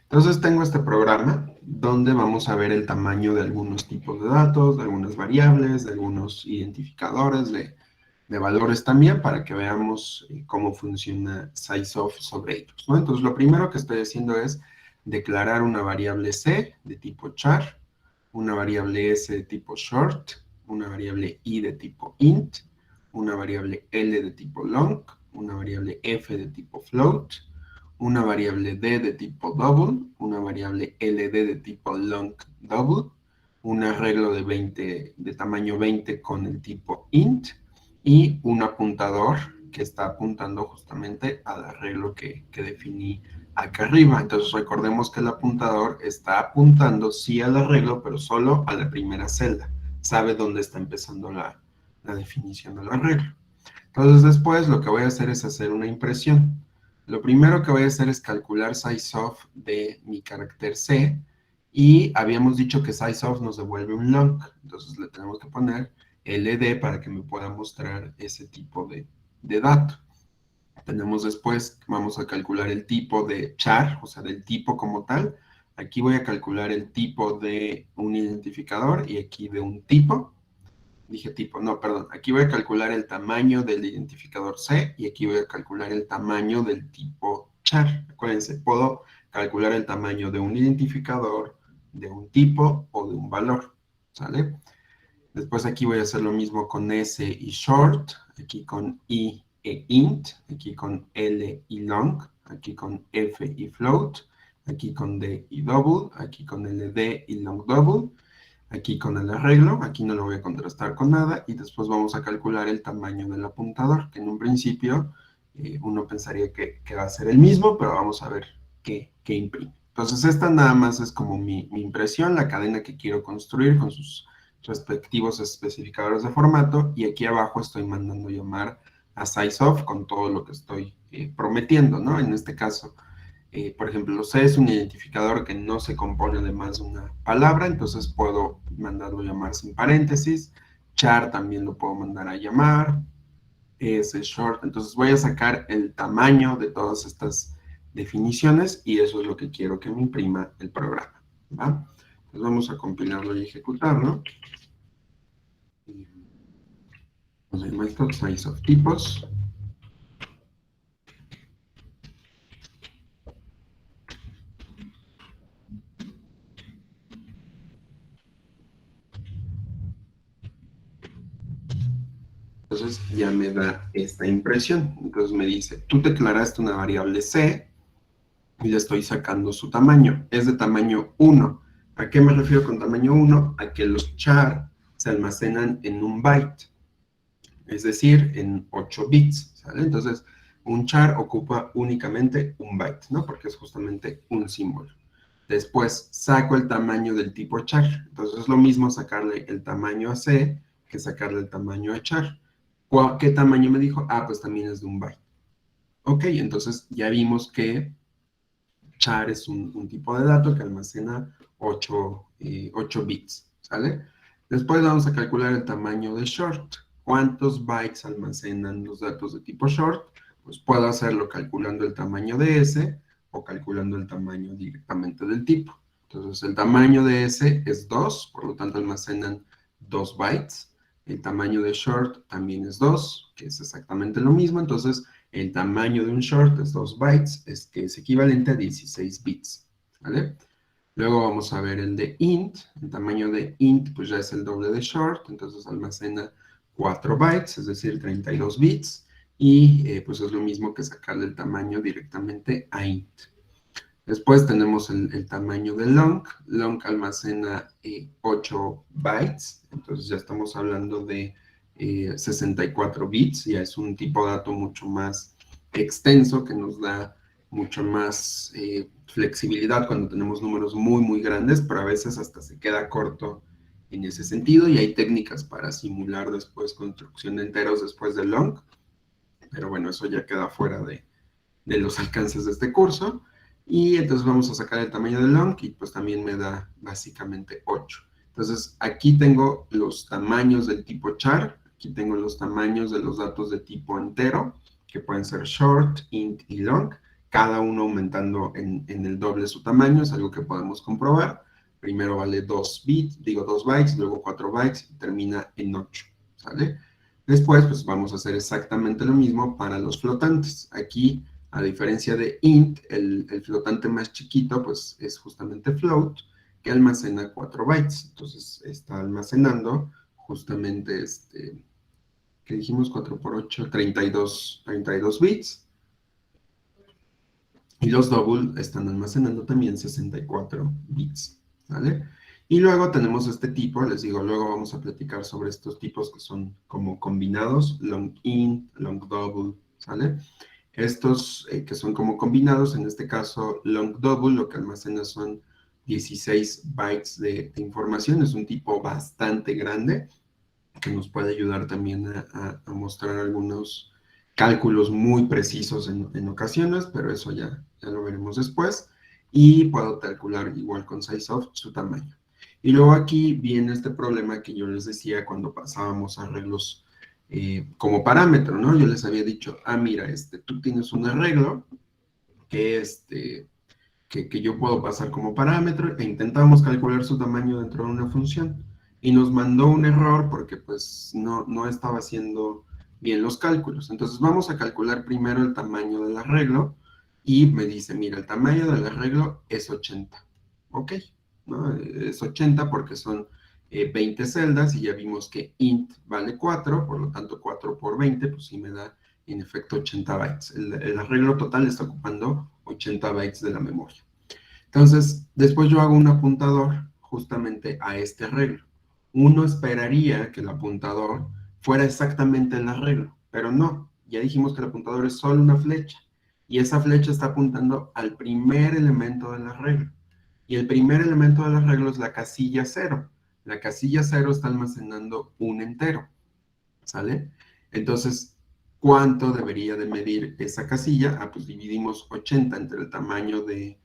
Entonces tengo este programa donde vamos a ver el tamaño de algunos tipos de datos, de algunas variables, de algunos identificadores, de valores también, para que veamos cómo funciona SizeOf sobre ellos, ¿no? Entonces lo primero que estoy haciendo es declarar una variable c de tipo char, una variable s de tipo short, una variable i de tipo int, una variable l de tipo long, una variable f de tipo float, una variable d de tipo double, una variable ld de tipo long double, un arreglo de tamaño 20 con el tipo int y un apuntador que está apuntando justamente al arreglo que definí acá arriba. Entonces recordemos que el apuntador está apuntando sí al arreglo, pero solo a la primera celda. Sabe dónde está empezando la definición del arreglo. Entonces después lo que voy a hacer es hacer una impresión. Lo primero que voy a hacer es calcular SizeOf de mi carácter C Y habíamos dicho que sizeof nos devuelve un long, entonces le tenemos que poner LD para que me pueda mostrar ese tipo de dato. Tenemos después, vamos a calcular el tipo de char, o sea, del tipo como tal. Aquí voy a calcular el tipo de un identificador y aquí de un tipo. Dije tipo, no, perdón. Aquí voy a calcular el tamaño del identificador C y aquí voy a calcular el tamaño del tipo char. Acuérdense, puedo calcular el tamaño de un identificador, de un tipo o de un valor. ¿Sale? Después aquí voy a hacer lo mismo con S y short, aquí con I e int, aquí con L y long, aquí con F y float, aquí con D y double, aquí con LD y long double, aquí con el arreglo, aquí no lo voy a contrastar con nada, y después vamos a calcular el tamaño del apuntador, que en un principio uno pensaría que va a ser el mismo, pero vamos a ver qué imprime. Entonces esta nada más es como mi impresión, la cadena que quiero construir con sus respectivos especificadores de formato, y aquí abajo estoy mandando llamar a sizeof con todo lo que estoy prometiendo, ¿no? En este caso, por ejemplo, C es un identificador que no se compone de más de una palabra, entonces puedo mandarlo a llamar sin paréntesis. Char también lo puedo mandar a llamar. S short, entonces voy a sacar el tamaño de todas estas definiciones y eso es lo que quiero que me imprima el programa, ¿va? Entonces vamos a compilarlo y ejecutarlo. Vamos a llamar esto size of tipos. Entonces ya me da esta impresión. Entonces me dice, tú declaraste una variable C y le estoy sacando su tamaño. Es de tamaño 1. ¿A qué me refiero con tamaño 1? A que los char se almacenan en un byte, es decir, en 8 bits, ¿sale? Entonces, un char ocupa únicamente un byte, ¿no? Porque es justamente un símbolo. Después, saco el tamaño del tipo char. Entonces, es lo mismo sacarle el tamaño a C que sacarle el tamaño a char. ¿Qué tamaño me dijo? Ah, pues también es de un byte. Ok, entonces ya vimos que char es un tipo de dato que almacena 8 bits, ¿sale? Después vamos a calcular el tamaño de short. ¿Cuántos bytes almacenan los datos de tipo short? Pues puedo hacerlo calculando el tamaño de S o calculando el tamaño directamente del tipo. Entonces, el tamaño de S es 2, por lo tanto almacenan 2 bytes. El tamaño de short también es 2, que es exactamente lo mismo. Entonces, el tamaño de un short es 2 bytes, que es equivalente a 16 bits, ¿vale? Luego vamos a ver el de int. El tamaño de int pues ya es el doble de short, entonces almacena 4 bytes, es decir, 32 bits. Y pues es lo mismo que sacarle el tamaño directamente a int. Después tenemos el tamaño de long. Long almacena 8 bytes, entonces ya estamos hablando de 64 bits, ya es un tipo de dato mucho más extenso que nos da mucho más flexibilidad cuando tenemos números muy, muy grandes, pero a veces hasta se queda corto en ese sentido y hay técnicas para simular después construcción de enteros después de long, pero bueno, eso ya queda fuera de los alcances de este curso. Y entonces vamos a sacar el tamaño del long y pues también me da básicamente 8. Entonces aquí tengo los tamaños del tipo char, aquí tengo los tamaños de los datos de tipo entero, que pueden ser short, int y long, cada uno aumentando en el doble su tamaño, es algo que podemos comprobar. Primero vale 2 bits, digo 2 bytes, luego 4 bytes y termina en 8, ¿sale? Después pues vamos a hacer exactamente lo mismo para los flotantes. Aquí, a diferencia de int, el flotante más chiquito pues es justamente float, que almacena 4 bytes. Entonces está almacenando justamente que dijimos 4 por 8, 32 bits. Y los double están almacenando también 64 bits, ¿vale? Y luego tenemos este tipo, les digo, luego vamos a platicar sobre estos tipos que son como combinados, long int, long double, ¿sale? Estos que son como combinados, en este caso long double, lo que almacena son 16 bytes de información, es un tipo bastante grande que nos puede ayudar también a mostrar algunos cálculos muy precisos en ocasiones, pero eso ya lo veremos después. y puedo calcular igual con sizeof su tamaño. Y luego aquí viene este problema que yo les decía cuando pasábamos a arreglos como parámetro, ¿no? Yo les había dicho, mira, tú tienes un arreglo que, que yo puedo pasar como parámetro e intentamos calcular su tamaño dentro de una función. Y nos mandó un error porque pues no estaba haciendo bien los cálculos. Entonces vamos a calcular primero el tamaño del arreglo y me dice, mira, el tamaño del arreglo es 80. ¿Ok? ¿No? Es 80 porque son 20 celdas y ya vimos que int vale 4, por lo tanto 4 por 20, pues sí me da en efecto 80 bytes. El arreglo total está ocupando 80 bytes de la memoria. Entonces, después yo hago un apuntador justamente a este arreglo. Uno esperaría que el apuntador fuera exactamente el arreglo, pero no. Ya dijimos que el apuntador es solo una flecha, y esa flecha está apuntando al primer elemento del arreglo. Y el primer elemento del arreglo es la casilla 0. La casilla 0 está almacenando un entero, ¿sale? Entonces, ¿cuánto debería de medir esa casilla? Pues dividimos 80 entre el tamaño de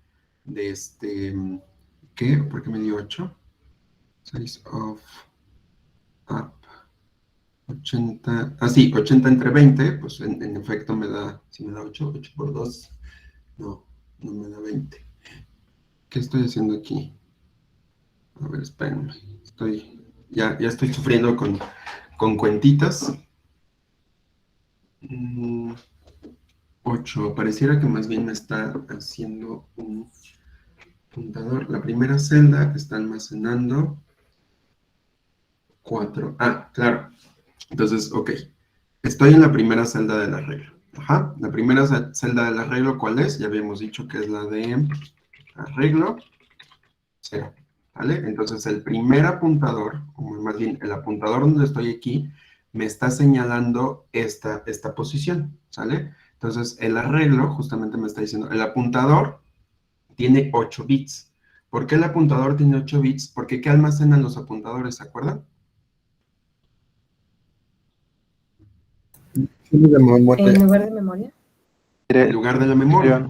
¿qué? ¿Por qué me dio 8? Size of up. 80, sí, 80 entre 20, pues en efecto me da, si me da 8, 8 por 2, no me da 20. ¿Qué estoy haciendo aquí? A ver, espérenme, ya estoy sufriendo con cuentitas. 8, pareciera que más bien me está haciendo un puntador. La primera celda está almacenando 4. Claro. Entonces, ok. Estoy en la primera celda del arreglo. Ajá. La primera celda del arreglo, ¿cuál es? Ya habíamos dicho que es la de arreglo 0. ¿Vale? Entonces, el primer apuntador, o más bien el apuntador donde estoy aquí, me está señalando esta posición. ¿Sale? Entonces, el arreglo justamente me está diciendo, el apuntador tiene 8 bits. ¿Por qué el apuntador tiene 8 bits? Porque ¿qué almacenan los apuntadores? ¿Se acuerdan? ¿En lugar de memoria? En lugar de la memoria.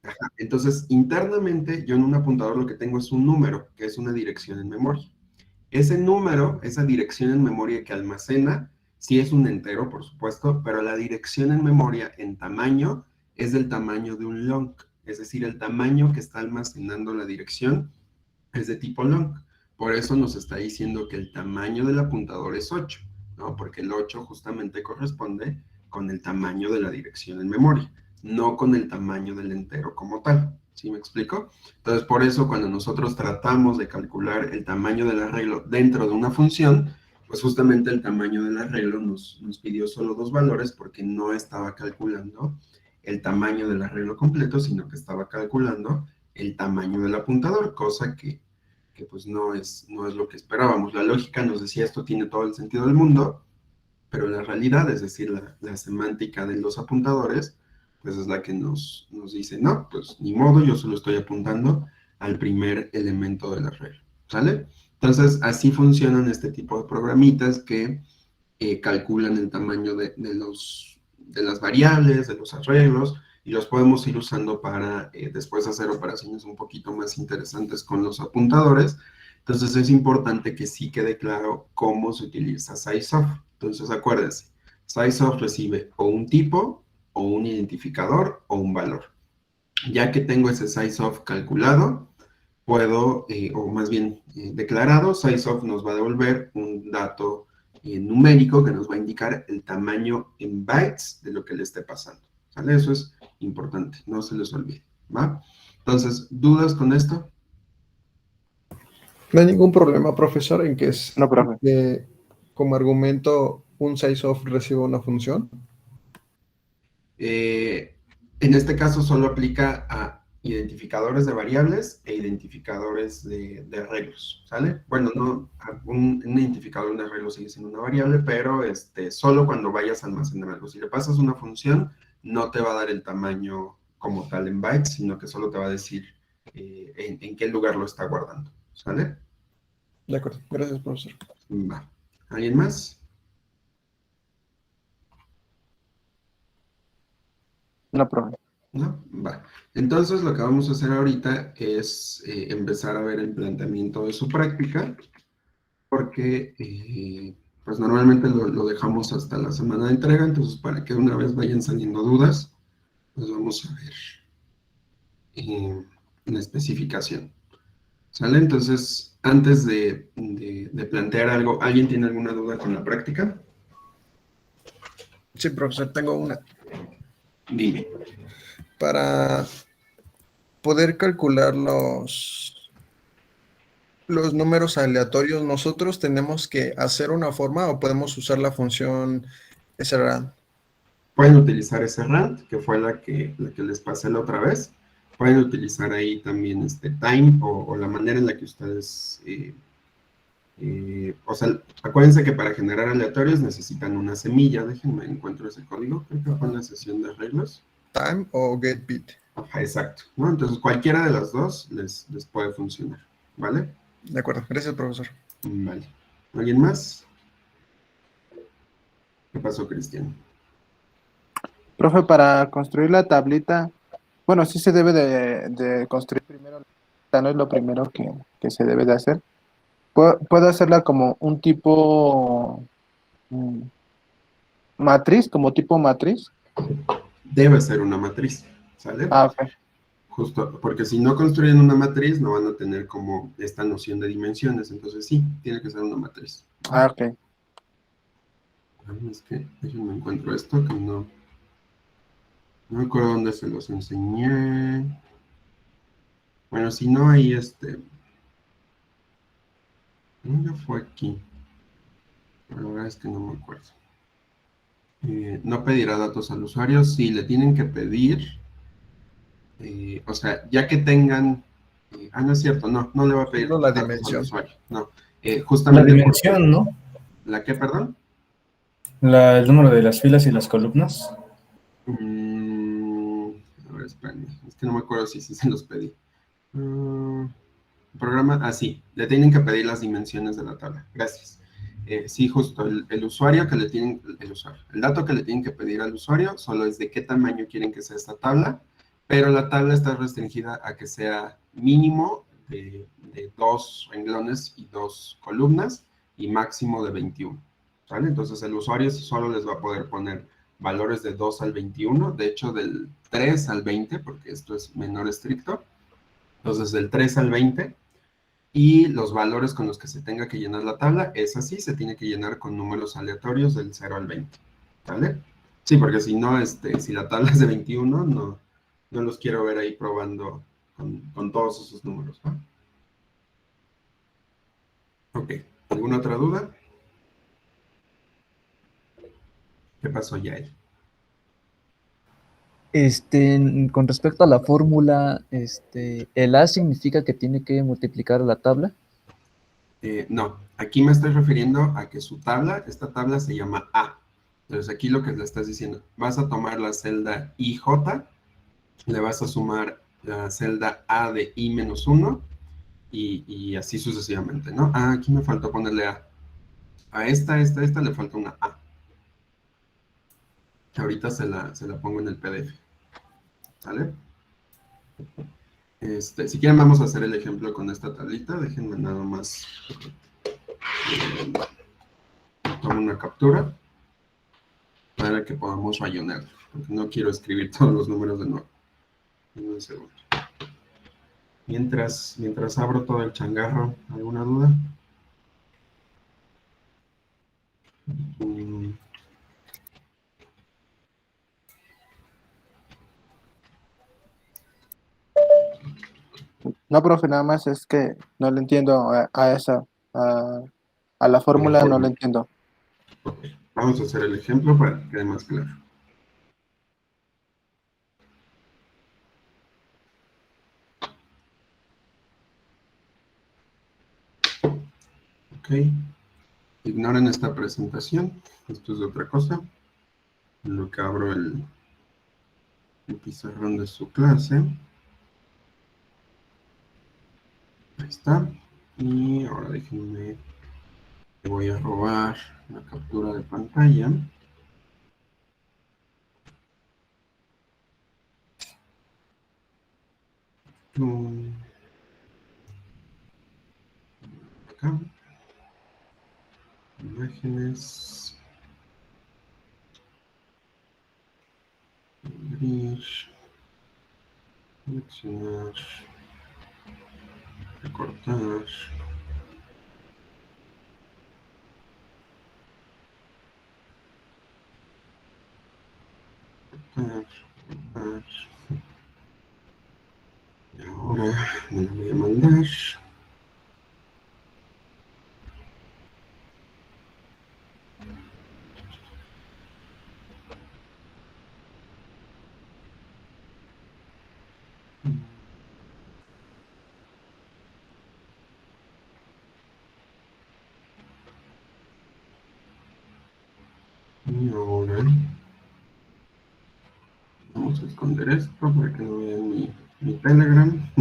Ajá. Entonces, internamente, yo en un apuntador lo que tengo es un número, que es una dirección en memoria. Ese número, esa dirección en memoria que almacena, sí es un entero, por supuesto, pero la dirección en memoria en tamaño es del tamaño de un long. Es decir, el tamaño que está almacenando la dirección es de tipo long. Por eso nos está diciendo que el tamaño del apuntador es 8, ¿no? Porque el 8 justamente corresponde con el tamaño de la dirección en memoria, no con el tamaño del entero como tal. ¿Sí me explico? Entonces, por eso cuando nosotros tratamos de calcular el tamaño del arreglo dentro de una función, pues justamente el tamaño del arreglo nos pidió solo 2 valores porque no estaba calculando el tamaño del arreglo completo, sino que estaba calculando el tamaño del apuntador, cosa que pues no es lo que esperábamos. La lógica nos decía esto tiene todo el sentido del mundo, pero la realidad, es decir, la semántica de los apuntadores, pues es la que nos dice, no, pues ni modo, yo solo estoy apuntando al primer elemento del arreglo, ¿sale? Entonces, así funcionan este tipo de programitas que calculan el tamaño de las variables, de los arreglos, y los podemos ir usando para después hacer operaciones un poquito más interesantes con los apuntadores. Entonces es importante que sí quede claro cómo se utiliza sizeof. Entonces acuérdense, sizeof recibe o un tipo, o un identificador, o un valor. Ya que tengo ese sizeof calculado, puedo, o más bien declarado, sizeof nos va a devolver un dato numérico que nos va a indicar el tamaño en bytes de lo que le esté pasando. ¿Sale? Eso es importante, no se les olvide. ¿Va? Entonces, ¿dudas con esto? No hay ningún problema, profesor, en que No, profe. como argumento un sizeof reciba una función. En este caso solo aplica a identificadores de variables e identificadores de arreglos, ¿sale? Bueno, no, un identificador de un arreglo sigue siendo una variable, pero solo cuando vayas a almacenar algo. Si le pasas una función, no te va a dar el tamaño como tal en bytes, sino que solo te va a decir en qué lugar lo está guardando, ¿sale? De acuerdo, gracias, profesor. Va. ¿Alguien más? No, profe. ¿No? Va. Entonces lo que vamos a hacer ahorita es empezar a ver el planteamiento de su práctica, porque pues normalmente lo dejamos hasta la semana de entrega, entonces para que una vez vayan saliendo dudas, pues vamos a ver la especificación. ¿Sale? Entonces, antes de plantear algo, ¿alguien tiene alguna duda con la práctica? Sí, profesor, tengo una. Dime. Para poder calcular los números aleatorios, ¿nosotros tenemos que hacer una forma o podemos usar la función srand? Pueden utilizar ese rand, que fue la que les pasé la otra vez. Pueden utilizar ahí también este time o la manera en la que ustedes... o sea, acuérdense que para generar aleatorios necesitan una semilla. Déjenme encuentro ese código. Creo que fue en la sesión de arreglos. ¿Time o getBit? Ajá, exacto, ¿no? Entonces cualquiera de las dos les puede funcionar, ¿vale? De acuerdo, gracias, profesor. Vale. ¿Alguien más? ¿Qué pasó, Cristian? Profe, para construir la tablita, bueno, sí se debe de construir primero, no es lo primero que se debe de hacer. Puedo hacerla como un tipo mm, matriz, como tipo matriz. Debe ser una matriz, ¿sale? Ah, ok. Justo, porque si no construyen una matriz, no van a tener como esta noción de dimensiones. Entonces sí, tiene que ser una matriz. Ah, ok. Es que déjenme encuentro esto, que no me acuerdo dónde se los enseñé. Bueno, si no, ahí ¿dónde fue aquí? La verdad es que no me acuerdo. No pedirá datos al usuario, sí, le tienen que pedir, o sea, ya que tengan, no es cierto, no le va a pedir Solo la datos al dimensión. usuario, no, La justamente porque, dimensión, ¿no? ¿la qué, perdón? El número de las filas y las columnas. Mm, a ver, espérame, es que no me acuerdo si se los pedí. Programa, sí, le tienen que pedir las dimensiones de la tabla, gracias. Sí, justo, el usuario que le tienen, el dato que le tienen que pedir al usuario solo es de qué tamaño quieren que sea esta tabla, pero la tabla está restringida a que sea mínimo de 2 renglones y 2 columnas y máximo de 21, ¿vale? Entonces el usuario solo les va a poder poner valores de 2 al 21, de hecho del 3 al 20, porque esto es menor estricto, entonces del 3 al 20, y los valores con los que se tenga que llenar la tabla, es así, se tiene que llenar con números aleatorios del 0 al 20, ¿vale? Sí, porque si no, si la tabla es de 21, no los quiero ver ahí probando con todos esos números, ¿no? Ok, ¿alguna otra duda? ¿Qué pasó, Yael? Con respecto a la fórmula, el A significa que tiene que multiplicar la tabla. No, aquí me estoy refiriendo a que su tabla, esta tabla se llama A. Entonces aquí lo que le estás diciendo, vas a tomar la celda IJ, le vas a sumar la celda A de I-1 y así sucesivamente, ¿no? Ah, aquí me faltó ponerle A. A esta le falta una A. Ahorita se la pongo en el PDF. ¿Sale? Si quieren vamos a hacer el ejemplo con esta tablita. Déjenme nada más. Tomo una captura para que podamos rayonar. Porque no quiero escribir todos los números de nuevo. En un segundo. Mientras abro todo el changarro, ¿alguna duda? No, profe, nada más es que no le entiendo a esa, a la fórmula no le entiendo. Ok, vamos a hacer el ejemplo para que quede más claro. Ok, ignoren esta presentación, esto es de otra cosa. En lo que abro el pizarrón de su clase. Ahí está. Y ahora déjenme, que voy a robar la captura de pantalla. Acá. Imágenes. Abrir. Seleccionar. Recortar. Recortar. Y ahora me la voy a mandar. Y ahora vamos a esconder esto para que no vean mi Telegram.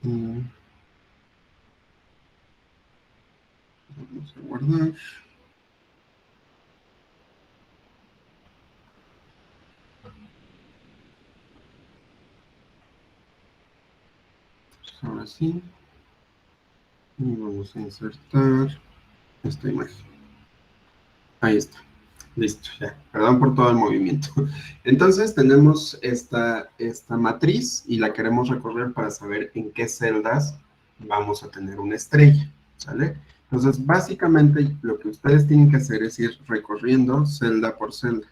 Y vamos a guardar. Pues ahora sí. Y vamos a insertar esta imagen. Ahí está. Listo, ya. Perdón por todo el movimiento. Entonces tenemos esta matriz y la queremos recorrer para saber en qué celdas vamos a tener una estrella, ¿sale? Entonces, básicamente lo que ustedes tienen que hacer es ir recorriendo celda por celda.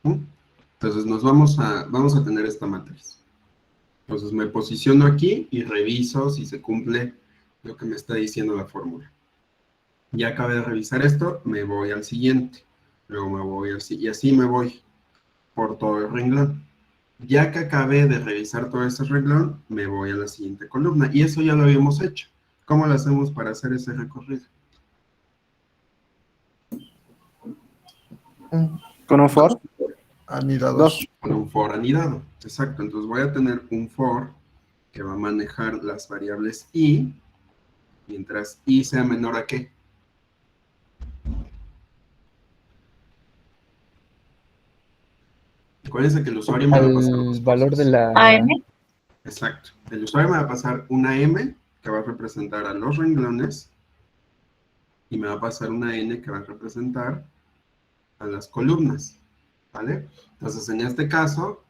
Entonces vamos a tener esta matriz. Entonces me posiciono aquí y reviso si se cumple lo que me está diciendo la fórmula. Ya acabé de revisar esto, me voy al siguiente. Luego me voy al siguiente y así me voy por todo el renglón. Ya que acabé de revisar todo este renglón, me voy a la siguiente columna. Y eso ya lo habíamos hecho. ¿Cómo lo hacemos para hacer ese recorrido? ¿Con un for? Anidados. Con un for anidado. Exacto. Entonces voy a tener un for que va a manejar las variables i, mientras i sea menor a ¿qué? Acuérdense que el usuario me va a pasar dos Al valor cosas. de la... AM. Exacto. El usuario me va a pasar una m que va a representar a los renglones y me va a pasar una n que va a representar a las columnas, ¿vale? Entonces, en este caso,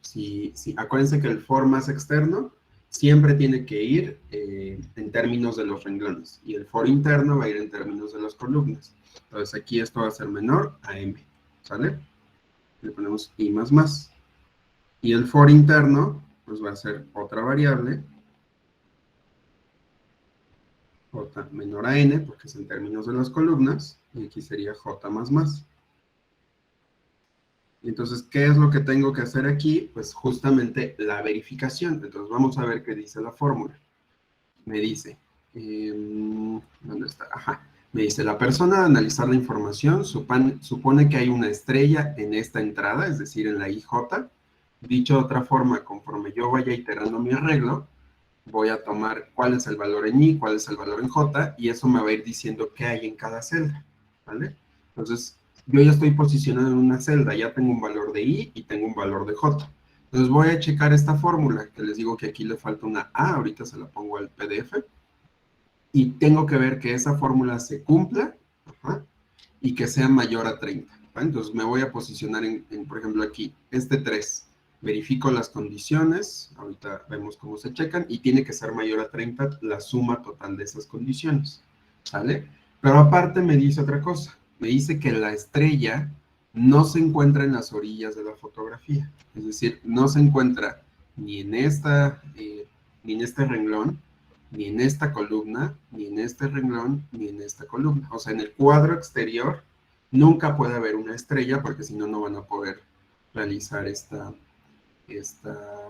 acuérdense que el for más externo siempre tiene que ir en términos de los renglones y el for interno va a ir en términos de las columnas. Entonces, aquí esto va a ser menor a m, ¿sale? Le ponemos i más más. Y el for interno, pues va a ser otra variable, j menor a n, porque es en términos de las columnas, y aquí sería j más más. Y entonces, ¿qué es lo que tengo que hacer aquí? Pues justamente la verificación. Entonces, vamos a ver qué dice la fórmula. Me dice, ¿dónde está? Ajá. Me dice, la persona al analizar la información supone que hay una estrella en esta entrada, es decir, en la IJ. Dicho de otra forma, conforme yo vaya iterando mi arreglo, voy a tomar cuál es el valor en I, cuál es el valor en J, y eso me va a ir diciendo qué hay en cada celda, ¿vale? Entonces, yo ya estoy posicionado en una celda, ya tengo un valor de I y tengo un valor de J. Entonces voy a checar esta fórmula, que les digo que aquí le falta una A, ahorita se la pongo al PDF, y tengo que ver que esa fórmula se cumpla, ajá, y que sea mayor a 30, ¿vale? Entonces me voy a posicionar por ejemplo, aquí, este 3. Verifico las condiciones, ahorita vemos cómo se checan, y tiene que ser mayor a 30 la suma total de esas condiciones, ¿sale? Pero aparte me dice otra cosa, me dice que la estrella no se encuentra en las orillas de la fotografía, es decir, no se encuentra ni en ni en este renglón, ni en esta columna, ni en este renglón, ni en esta columna. O sea, en el cuadro exterior nunca puede haber una estrella, porque si no, no van a poder realizar esta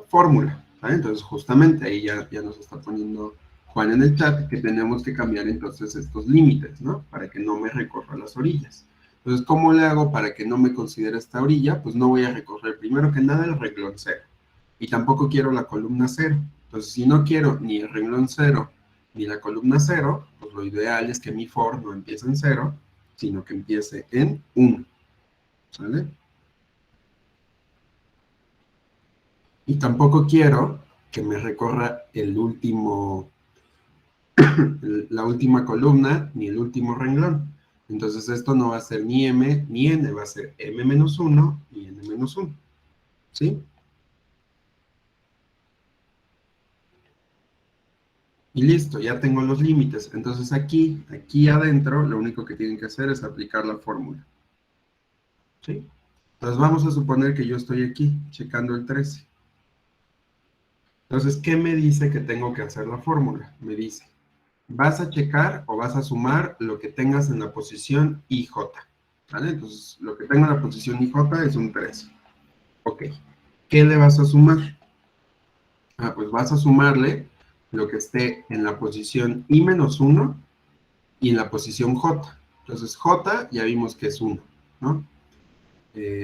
fórmula, ¿vale? Entonces, justamente ahí ya nos está poniendo Juan en el chat que tenemos que cambiar entonces estos límites, ¿no? Para que no me recorra las orillas. Entonces, ¿cómo le hago para que no me considere esta orilla? Pues no voy a recorrer primero que nada el renglón 0. Y tampoco quiero la columna 0. Entonces, si no quiero ni el renglón 0 ni la columna 0, pues lo ideal es que mi for no empiece en 0, sino que empiece en 1. ¿Sale? Y tampoco quiero que me recorra el último, la última columna, ni el último renglón. Entonces esto no va a ser ni m ni n, va a ser m-1 y n-1. ¿Sí? Y listo, ya tengo los límites. Entonces aquí adentro, lo único que tienen que hacer es aplicar la fórmula. ¿Sí? Entonces vamos a suponer que yo estoy aquí, checando el 13. Entonces, ¿qué me dice que tengo que hacer la fórmula? Me dice, vas a checar o vas a sumar lo que tengas en la posición IJ. ¿Vale? Entonces, lo que tengo en la posición IJ es un 13. Ok. ¿Qué le vas a sumar? Pues vas a sumarle lo que esté en la posición I-1 y en la posición J. Entonces, J ya vimos que es 1, ¿no?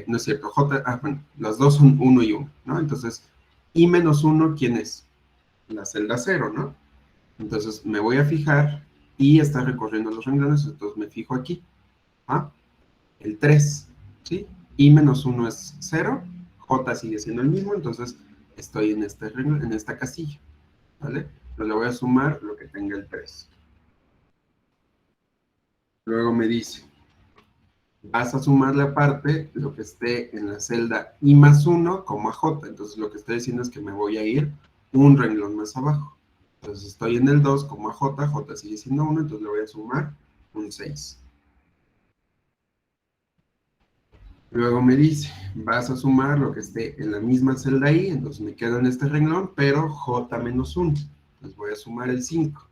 No es cierto, J, bueno, las dos son 1 y 1, ¿no? Entonces, I-1, ¿quién es? La celda 0, ¿no? Entonces, me voy a fijar y está recorriendo los renglones, entonces me fijo aquí. ¿Ah? El 3, ¿sí? I-1 es 0, J sigue siendo el mismo, entonces estoy en este renglón, en esta casilla, ¿vale? Entonces le voy a sumar lo que tenga el 3. Luego me dice, vas a sumarle aparte lo que esté en la celda I+1, J. Entonces lo que estoy diciendo es que me voy a ir un renglón más abajo. Entonces estoy en el 2, J, J sigue siendo 1, entonces le voy a sumar un 6. Luego me dice, vas a sumar lo que esté en la misma celda I, entonces me quedo en este renglón, pero J-1. Entonces voy a sumar el 5.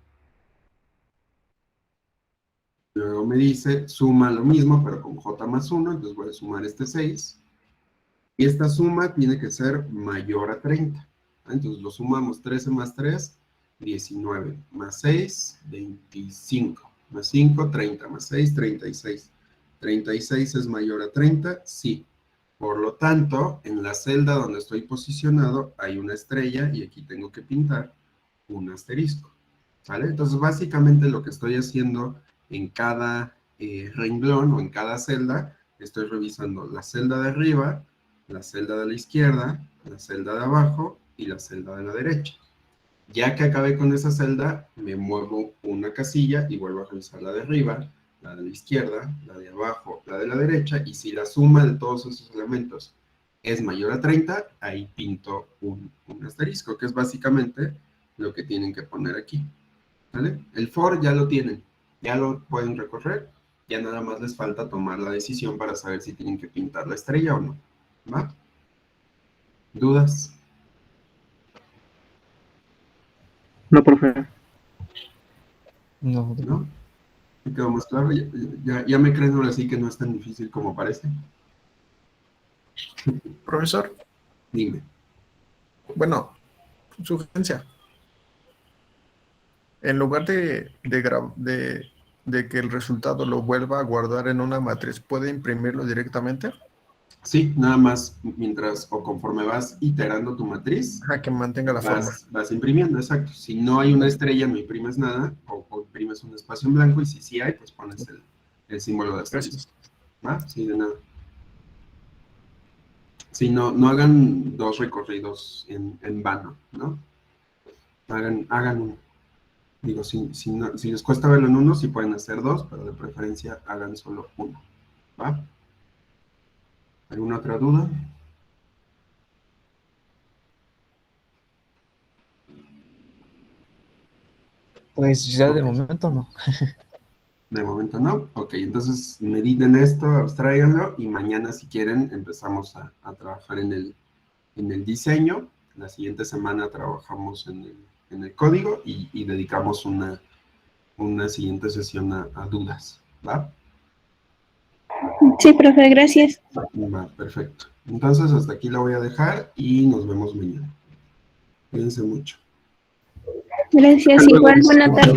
Luego me dice, suma lo mismo, pero con J+1, entonces voy a sumar este 6. Y esta suma tiene que ser mayor a 30. Entonces lo sumamos, 13 más 3, 19, más 6, 25, más 5, 30, más 6, 36. 36 es mayor a 30, sí. Por lo tanto, en la celda donde estoy posicionado hay una estrella y aquí tengo que pintar un asterisco. ¿Vale? Entonces, básicamente lo que estoy haciendo en cada renglón o en cada celda, estoy revisando la celda de arriba, la celda de la izquierda, la celda de abajo y la celda de la derecha. Ya que acabé con esa celda, me muevo una casilla y vuelvo a revisar la de arriba, la de la izquierda, la de abajo, la de la derecha, y si la suma de todos esos elementos es mayor a 30, ahí pinto un asterisco, que es básicamente lo que tienen que poner aquí. ¿Vale? El for ya lo tienen, ya lo pueden recorrer, ya nada más les falta tomar la decisión para saber si tienen que pintar la estrella o no. ¿Va? ¿Dudas? No, profe. No, ¿No? ¿Me quedó más claro? Ya me creen ahora sí que no es tan difícil como parece. Profesor, Dime. bueno, sugerencia. En lugar de que el resultado lo vuelva a guardar en una matriz, ¿puede imprimirlo directamente? Sí, nada más mientras o conforme vas iterando tu matriz, Ajá, que mantenga la forma. vas imprimiendo, exacto. Si no hay una estrella, no imprimes nada, o imprimes un espacio en blanco, y si sí hay, pues pones el símbolo de asterisco. ¿Va? Sí, de nada. Sí, no hagan dos recorridos en vano, ¿no? Hagan uno. Digo, si les cuesta verlo en uno, sí pueden hacer dos, pero de preferencia hagan solo uno. ¿Va? ¿Alguna otra duda? pues ya de Ok. momento no. De momento no. Ok, entonces mediten esto, abstráiganlo y mañana si quieren empezamos a trabajar en el diseño. La siguiente semana trabajamos en el código y dedicamos una siguiente sesión a dudas. ¿Va? Sí, profe, gracias. Va, perfecto. Entonces hasta aquí la voy a dejar y nos vemos mañana. Cuídense mucho. Gracias, Hasta luego. igual, buena tarde.